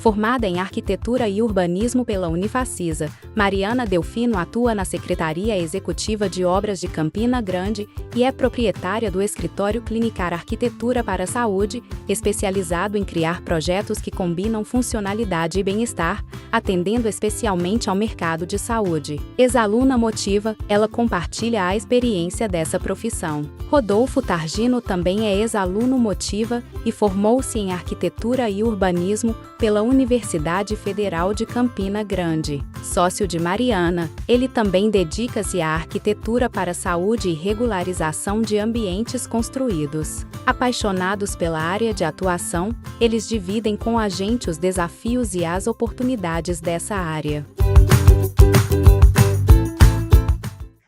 Formada em Arquitetura e Urbanismo pela Unifacisa, Mariana Delfino atua na Secretaria Executiva de Obras de Campina Grande e é proprietária do escritório Clinicar Arquitetura para a Saúde, especializado em criar projetos que combinam funcionalidade e bem-estar, atendendo especialmente ao mercado de saúde. Ex-aluna motiva, ela compartilha a experiência dessa profissão. Rodolfo Targino também é ex-aluno motiva e formou-se em Arquitetura e Urbanismo pela Universidade Federal de Campina Grande. Sócio de Mariana, ele também dedica-se à arquitetura para saúde e regularização de ambientes construídos. Apaixonados pela área de atuação, eles dividem com a gente os desafios e as oportunidades dessa área.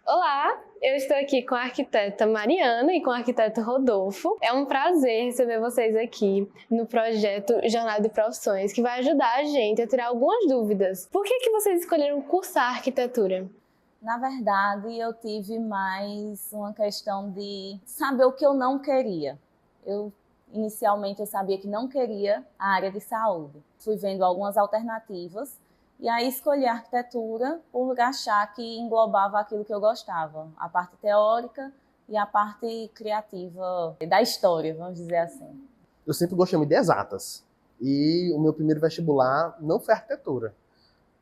Olá! Eu estou aqui com a arquiteta Mariana e com o arquiteto Rodolfo. É um prazer receber vocês aqui no projeto Jornada de Profissões, que vai ajudar a gente a tirar algumas dúvidas. Por que vocês escolheram cursar arquitetura? Na verdade, eu tive mais uma questão de saber o que eu não queria. Inicialmente, eu sabia que não queria a área de saúde. Fui vendo algumas alternativas. E aí escolhi a arquitetura por achar que englobava aquilo que eu gostava, a parte teórica e a parte criativa da história, vamos dizer assim. Eu sempre gostei muito de exatas e o meu primeiro vestibular não foi arquitetura.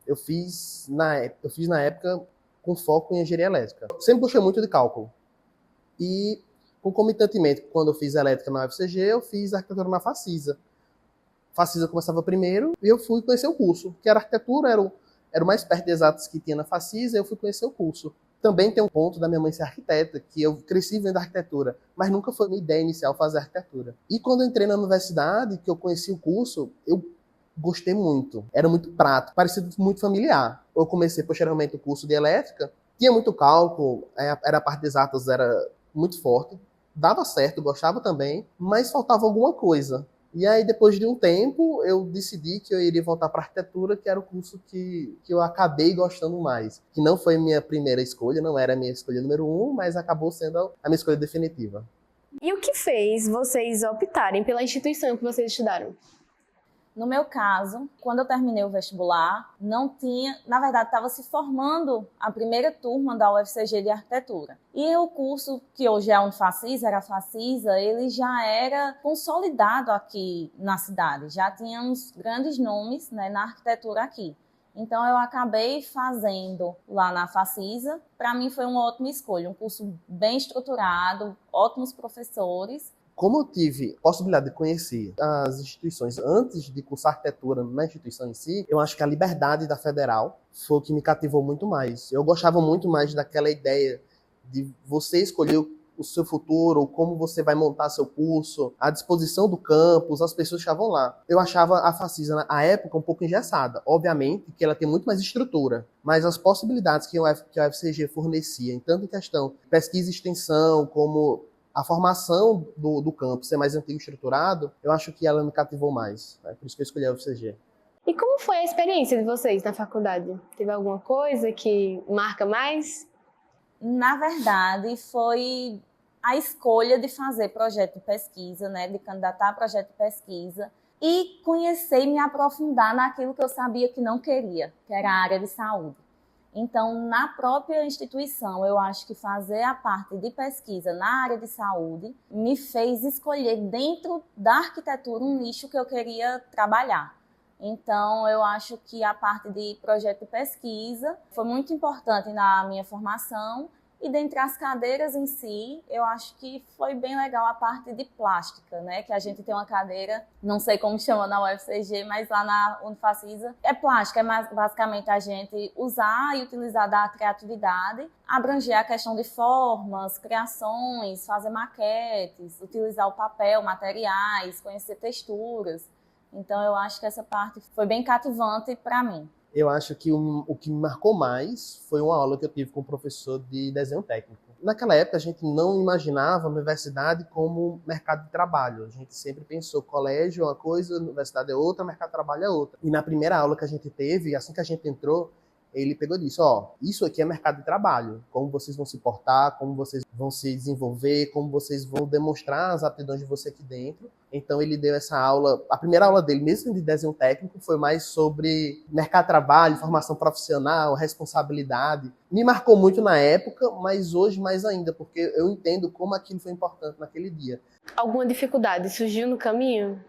Eu fiz na época com foco em engenharia elétrica. Sempre gostei muito de cálculo e concomitantemente, quando eu fiz elétrica na UFCG, eu fiz arquitetura na Facisa. Facisa começava primeiro e eu fui conhecer o curso, que era arquitetura, era o mais perto de exatas que tinha na Facisa, e eu fui conhecer o curso. Também tem um ponto da minha mãe ser arquiteta, que eu cresci vendo arquitetura, mas nunca foi minha ideia inicial fazer arquitetura. E quando eu entrei na universidade, que eu conheci o curso, eu gostei muito. Era muito prático, parecia muito familiar. Eu comecei posteriormente o curso de elétrica, tinha muito cálculo, a parte de exatas era muito forte, dava certo, gostava também, mas faltava alguma coisa. E aí, depois de um tempo, eu decidi que eu iria voltar para arquitetura, que era o curso que eu acabei gostando mais. Que não foi minha primeira escolha, não era a minha escolha número 1, mas acabou sendo a minha escolha definitiva. E o que fez vocês optarem pela instituição que vocês estudaram? No meu caso, quando eu terminei o vestibular, não tinha, na verdade, estava se formando a primeira turma da UFCG de arquitetura. E o curso, que hoje é a Unifacisa, era a Facisa, ele já era consolidado aqui na cidade. Já tínhamos grandes nomes, né, na arquitetura aqui. Então, eu acabei fazendo lá na Facisa. Para mim, foi uma ótima escolha. Um curso bem estruturado, ótimos professores. Como eu tive a possibilidade de conhecer as instituições antes de cursar arquitetura na instituição em si, eu acho que a liberdade da Federal foi o que me cativou muito mais. Eu gostava muito mais daquela ideia de você escolher o seu futuro, ou como você vai montar seu curso, a disposição do campus, as pessoas que estavam lá. Eu achava a Facisa, na época, um pouco engessada. Obviamente que ela tem muito mais estrutura, mas as possibilidades que a UFCG fornecia, tanto em questão de pesquisa e extensão, como a formação do campus ser mais antigo e estruturado, eu acho que ela me cativou mais. Né? Por isso que eu escolhi a UFCG. E como foi a experiência de vocês na faculdade? Teve alguma coisa que marca mais? Na verdade, foi a escolha de fazer projeto de pesquisa, né, de candidatar a projeto de pesquisa e conhecer e me aprofundar naquilo que eu sabia que não queria, que era a área de saúde. Então, na própria instituição, eu acho que fazer a parte de pesquisa na área de saúde me fez escolher dentro da arquitetura um nicho que eu queria trabalhar. Então, eu acho que a parte de projeto de pesquisa foi muito importante na minha formação. E dentre as cadeiras em si, eu acho que foi bem legal a parte de plástica, né? Que a gente tem uma cadeira, não sei como chama na UFCG, mas lá na Unifacisa é plástica, é basicamente a gente usar e utilizar da criatividade, abranger a questão de formas, criações, fazer maquetes, utilizar o papel, materiais, conhecer texturas. Então eu acho que essa parte foi bem cativante para mim. Eu acho que o que me marcou mais foi uma aula que eu tive com um professor de desenho técnico. Naquela época, a gente não imaginava a universidade como mercado de trabalho. A gente sempre pensou colégio é uma coisa, universidade é outra, mercado de trabalho é outra. E na primeira aula que a gente teve, assim que a gente entrou, ele pegou e disse, isso aqui é mercado de trabalho, como vocês vão se portar, como vocês vão se desenvolver, como vocês vão demonstrar as aptidões de você aqui dentro. Então ele deu essa aula, a primeira aula dele, mesmo de desenho técnico, foi mais sobre mercado de trabalho, formação profissional, responsabilidade. Me marcou muito na época, mas hoje mais ainda, porque eu entendo como aquilo foi importante naquele dia. Alguma dificuldade surgiu no caminho?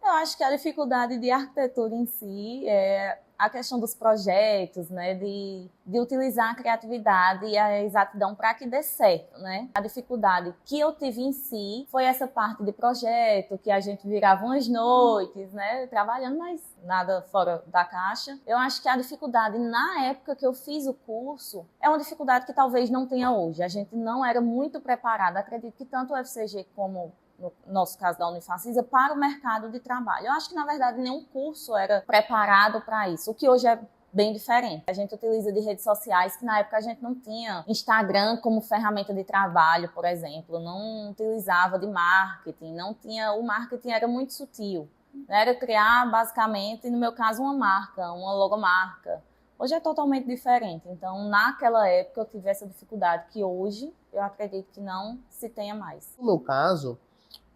Eu acho que a dificuldade de arquitetura em si é a questão dos projetos, né, de utilizar a criatividade e a exatidão para que dê certo, né? A dificuldade que eu tive em si foi essa parte de projeto, que a gente virava umas noites, né, trabalhando, mas nada fora da caixa. Eu acho que a dificuldade na época que eu fiz o curso é uma dificuldade que talvez não tenha hoje. A gente não era muito preparada, acredito que tanto o UFCG como no nosso caso da Unifacisa, para o mercado de trabalho. Eu acho que, na verdade, nenhum curso era preparado para isso, o que hoje é bem diferente. A gente utiliza de redes sociais, que na época a gente não tinha Instagram como ferramenta de trabalho, por exemplo, não utilizava de marketing, não tinha, o marketing era muito sutil. Era criar, basicamente, no meu caso, uma marca, uma logomarca. Hoje é totalmente diferente. Então, naquela época, eu tive essa dificuldade que hoje eu acredito que não se tenha mais. No meu caso,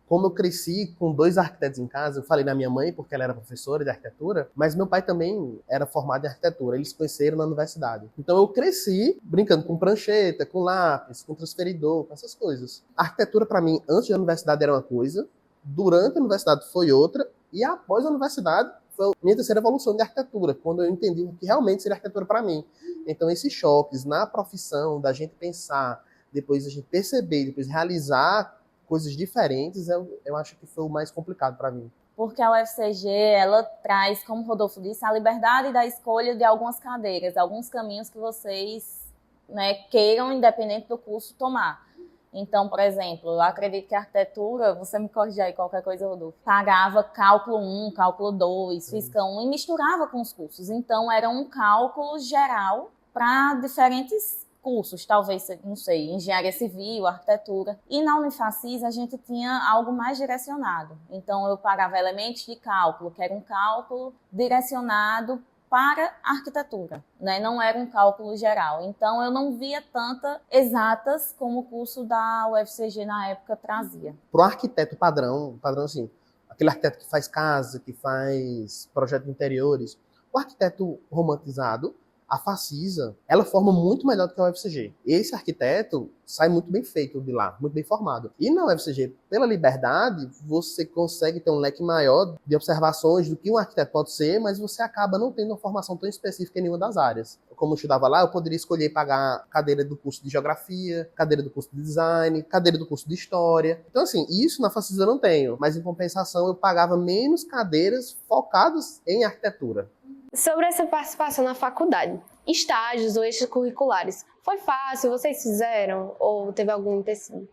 como eu cresci com 2 arquitetos em casa, eu falei na minha mãe, porque ela era professora de arquitetura, mas meu pai também era formado em arquitetura, eles se conheceram na universidade. Então eu cresci brincando com prancheta, com lápis, com transferidor, com essas coisas. A arquitetura para mim, antes da universidade era uma coisa, durante a universidade foi outra, e após a universidade foi a minha terceira evolução de arquitetura, quando eu entendi o que realmente seria arquitetura para mim. Então esses choques na profissão, da gente pensar, depois a gente perceber, depois realizar coisas diferentes, eu acho que foi o mais complicado para mim. Porque a UFCG, ela traz, como o Rodolfo disse, a liberdade da escolha de algumas cadeiras, alguns caminhos que vocês, né, queiram, independente do curso, tomar. Então, por exemplo, eu acredito que a arquitetura, você me corrige aí qualquer coisa, Rodolfo, pagava cálculo 1, cálculo 2, física 1 e misturava com os cursos. Então, era um cálculo geral para diferentes cursos, talvez, não sei, engenharia civil, arquitetura. E na Unifacisa a gente tinha algo mais direcionado. Então eu pagava elementos de cálculo, que era um cálculo direcionado para arquitetura, né? Não era um cálculo geral. Então eu não via tanta exatas como o curso da UFCG na época trazia. Para o arquiteto padrão assim, aquele arquiteto que faz casa, que faz projeto de interiores, o arquiteto romantizado, a Facisa, ela forma muito melhor do que a UFCG. Esse arquiteto sai muito bem feito de lá, muito bem formado. E na UFCG, pela liberdade, você consegue ter um leque maior de observações do que um arquiteto pode ser, mas você acaba não tendo uma formação tão específica em nenhuma das áreas. Como eu estudava lá, eu poderia escolher pagar cadeira do curso de Geografia, cadeira do curso de Design, cadeira do curso de História. Então, assim, isso na Facisa eu não tenho, mas em compensação eu pagava menos cadeiras focadas em arquitetura. Sobre essa participação na faculdade, estágios ou extracurriculares, foi fácil? Vocês fizeram ou teve algum empecilho?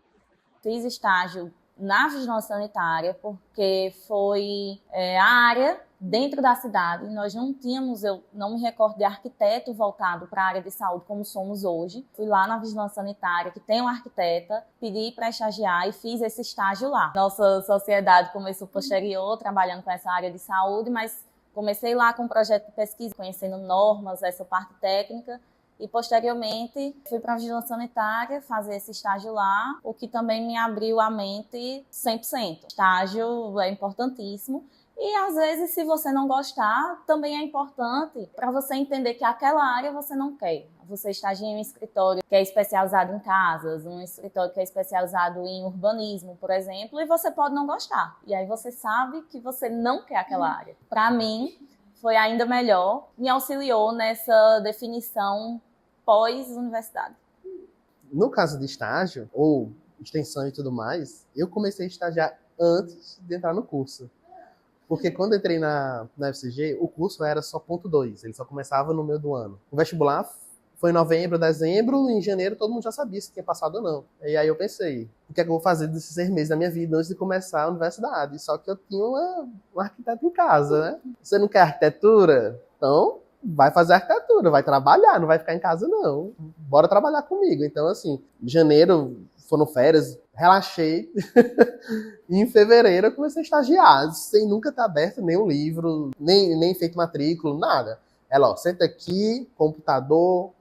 Fiz estágio na vigilância sanitária porque foi a área dentro da cidade. Nós não tínhamos, eu não me recordo de arquiteto voltado para a área de saúde como somos hoje. Fui lá na vigilância sanitária, que tem uma arquiteta, pedi para estagiar e fiz esse estágio lá. Nossa sociedade começou posterior, trabalhando com essa área de saúde, mas comecei lá com um projeto de pesquisa, conhecendo normas, essa parte técnica, e posteriormente fui para a vigilância sanitária fazer esse estágio lá, o que também me abriu a mente 100%. Estágio é importantíssimo. E às vezes, se você não gostar, também é importante para você entender que aquela área você não quer. Você estagia em um escritório que é especializado em casas, um escritório que é especializado em urbanismo, por exemplo, e você pode não gostar. E aí você sabe que você não quer aquela área. Para mim, foi ainda melhor, me auxiliou nessa definição pós-universidade. No caso de estágio, ou extensão e tudo mais, eu comecei a estagiar antes de entrar no curso. Porque quando eu entrei na UFCG, o curso era só ponto 2, ele só começava no meio do ano. O vestibular foi em novembro, dezembro, e em janeiro todo mundo já sabia se tinha passado ou não. E aí eu pensei, o que é que eu vou fazer desses 6 meses da minha vida antes de começar a universidade? Só que eu tinha um arquiteto em casa, né? Você não quer arquitetura? Então, vai fazer arquitetura, vai trabalhar, não vai ficar em casa não. Bora trabalhar comigo. Então, assim, em janeiro foram férias, relaxei. E em fevereiro eu comecei a estagiar, sem nunca ter aberto nenhum livro, nem feito matrícula, nada. Ela, ó, senta aqui, computador,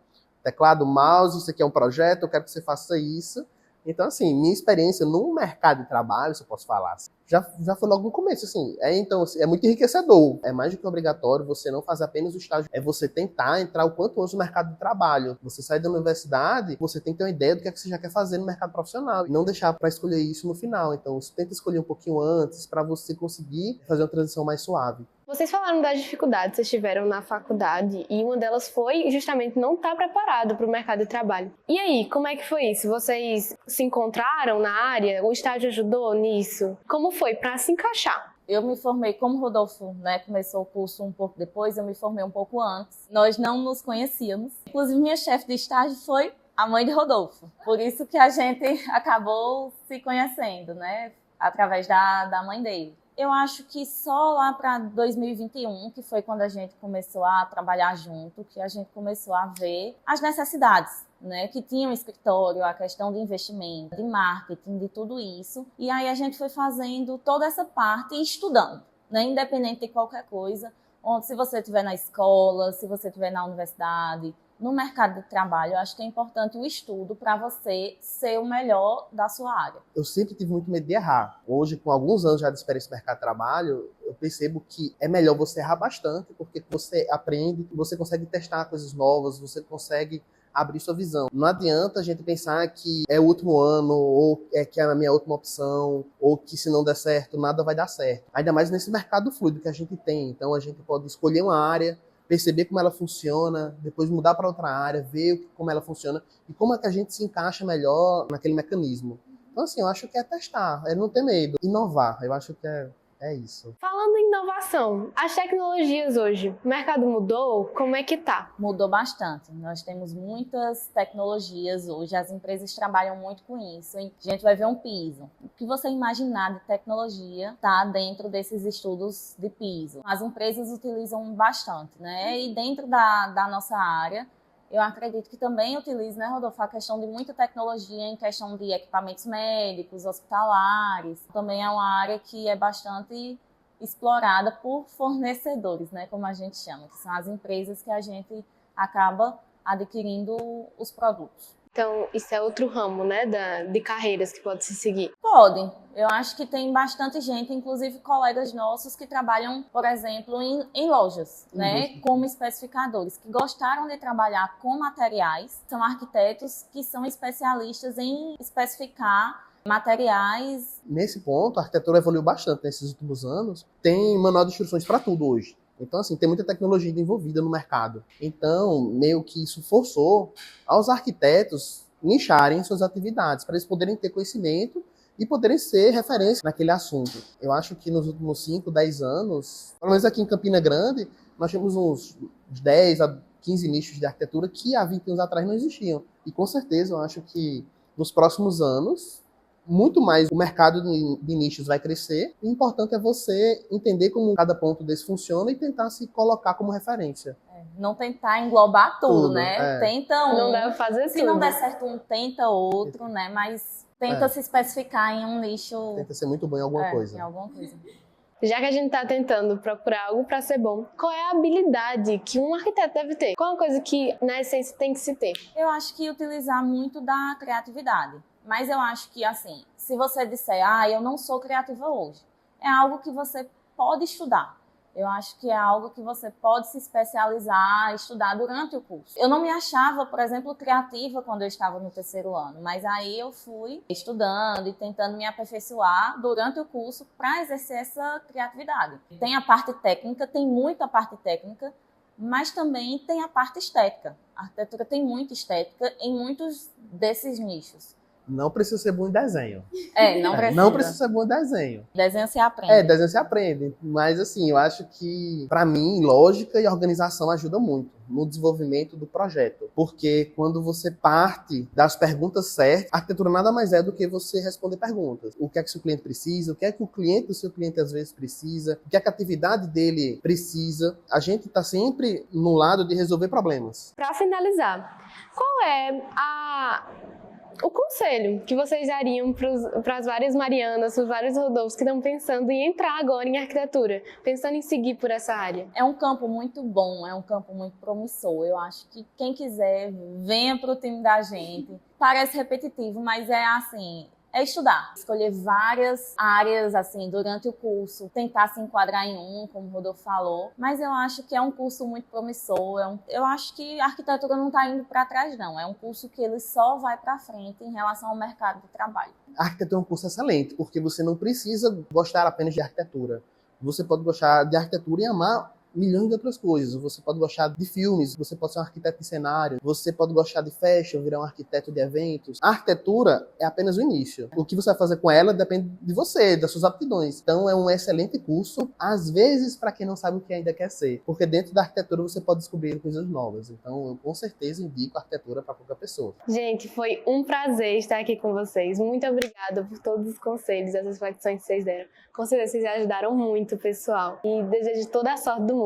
teclado, mouse, isso aqui é um projeto, eu quero que você faça isso. Então, assim, minha experiência no mercado de trabalho, se eu posso falar assim, já foi logo no começo, assim. Então, assim, é muito enriquecedor. É mais do que obrigatório você não fazer apenas o estágio. É você tentar entrar o quanto antes no mercado de trabalho. Você sai da universidade, você tem que ter uma ideia do que é que você já quer fazer no mercado profissional. E não deixar para escolher isso no final. Então, você tenta escolher um pouquinho antes para você conseguir fazer uma transição mais suave. Vocês falaram das dificuldades que vocês tiveram na faculdade e uma delas foi justamente não estar preparado para o mercado de trabalho. E aí, como é que foi isso? Vocês se encontraram na área? O estágio ajudou nisso? Como foi para se encaixar? Eu me formei, como o Rodolfo, né, começou o curso um pouco depois, eu me formei um pouco antes. Nós não nos conhecíamos. Inclusive, minha chefe de estágio foi a mãe de Rodolfo. Por isso que a gente acabou se conhecendo, né, através da mãe dele. Eu acho que só lá para 2021, que foi quando a gente começou a trabalhar junto, que a gente começou a ver as necessidades, né, que tinha um escritório, a questão de investimento, de marketing, de tudo isso. E aí a gente foi fazendo toda essa parte e estudando, né, independente de qualquer coisa. Onde, se você estiver na escola, se você estiver na universidade, no mercado de trabalho, eu acho que é importante o estudo para você ser o melhor da sua área. Eu sempre tive muito medo de errar. Hoje, com alguns anos já de experiência no mercado de trabalho, eu percebo que é melhor você errar bastante, porque você aprende, você consegue testar coisas novas, você consegue abrir sua visão. Não adianta a gente pensar que é o último ano, ou é que é a minha última opção, ou que se não der certo, nada vai dar certo. Ainda mais nesse mercado fluido que a gente tem. Então a gente pode escolher uma área, perceber como ela funciona, depois mudar para outra área, ver como ela funciona e como é que a gente se encaixa melhor naquele mecanismo. Então, assim, eu acho que é testar, é não ter medo, inovar. Eu acho que é isso. Falando em inovação, as tecnologias hoje, o mercado mudou? Como é que tá? Mudou bastante. Nós temos muitas tecnologias hoje, as empresas trabalham muito com isso. A gente vai ver um piso. O que você imaginar de tecnologia está dentro desses estudos de piso. As empresas utilizam bastante, né? E dentro da nossa área, eu acredito que também utiliza, né, Rodolfo, a questão de muita tecnologia em questão de equipamentos médicos, hospitalares. Também é uma área que é bastante explorada por fornecedores, né, como a gente chama, que são as empresas que a gente acaba adquirindo os produtos. Então, isso é outro ramo, né, de carreiras que pode se seguir? Podem. Eu acho que tem bastante gente, inclusive colegas nossos, que trabalham, por exemplo, em lojas, né, como especificadores, que gostaram de trabalhar com materiais. São arquitetos que são especialistas em especificar materiais. Nesse ponto, a arquitetura evoluiu bastante nesses últimos anos. Tem manual de instruções para tudo hoje. Então, assim, tem muita tecnologia envolvida no mercado. Então, meio que isso forçou aos arquitetos nicharem suas atividades, para eles poderem ter conhecimento e poderem ser referência naquele assunto. Eu acho que nos últimos 5, 10 anos, pelo menos aqui em Campina Grande, nós temos uns 10 a 15 nichos de arquitetura que há 20 anos atrás não existiam. E com certeza, eu acho que nos próximos anos, muito mais o mercado de nichos vai crescer. O importante é você entender como cada ponto desse funciona e tentar se colocar como referência. Não tentar englobar tudo, né? Tenta um. Não dá pra fazer Se tudo. não der certo um, tenta outro, né? Mas tenta se especificar em um nicho. Tenta ser muito bom em alguma coisa. Em alguma coisa. Já que a gente tá tentando procurar algo para ser bom, qual é a habilidade que um arquiteto deve ter? Qual é a coisa que, na essência, tem que se ter? Eu acho que utilizar muito da criatividade. Mas eu acho que, assim, se você disser, eu não sou criativa hoje, é algo que você pode estudar. Eu acho que é algo que você pode se especializar, estudar durante o curso. Eu não me achava, por exemplo, criativa quando eu estava no 3º ano, mas aí eu fui estudando e tentando me aperfeiçoar durante o curso para exercer essa criatividade. Tem a parte técnica, tem muita parte técnica, mas também tem a parte estética. A arquitetura tem muita estética em muitos desses nichos. Não precisa ser bom em desenho. Não precisa. Não precisa ser bom em desenho. Desenho se aprende. Desenho se aprende. Mas, assim, eu acho que, para mim, lógica e organização ajuda muito no desenvolvimento do projeto. Porque quando você parte das perguntas certas, a arquitetura nada mais é do que você responder perguntas. O que é que o seu cliente precisa? O que é que o cliente do seu cliente, às vezes, precisa? O que é que a atividade dele precisa? A gente está sempre no lado de resolver problemas. Para finalizar, qual é a o conselho que vocês dariam para as várias Marianas, para os vários Rodolfos que estão pensando em entrar agora em arquitetura, pensando em seguir por essa área? É um campo muito bom, é um campo muito promissor. Eu acho que quem quiser, venha para o time da gente. Parece repetitivo, mas é assim, é estudar. Escolher várias áreas, assim, durante o curso, tentar se enquadrar em como o Rodolfo falou. Mas eu acho que é um curso muito promissor. Eu acho que a arquitetura não está indo para trás, não. É um curso que ele só vai para frente em relação ao mercado de trabalho. A arquitetura é um curso excelente, porque você não precisa gostar apenas de arquitetura. Você pode gostar de arquitetura e amar milhões de outras coisas. Você pode gostar de filmes, você pode ser um arquiteto de cenário, você pode gostar de fashion, virar um arquiteto de eventos. A arquitetura é apenas o início. O que você vai fazer com ela depende de você, das suas aptidões. Então é um excelente curso, às vezes para quem não sabe o que ainda quer ser, porque dentro da arquitetura você pode descobrir coisas novas. Então eu com certeza indico a arquitetura para qualquer pessoa. Gente, foi um prazer estar aqui com vocês. Muito obrigada por todos os conselhos, as reflexões que vocês deram. Com certeza vocês ajudaram muito o pessoal. E desejo toda a sorte do mundo.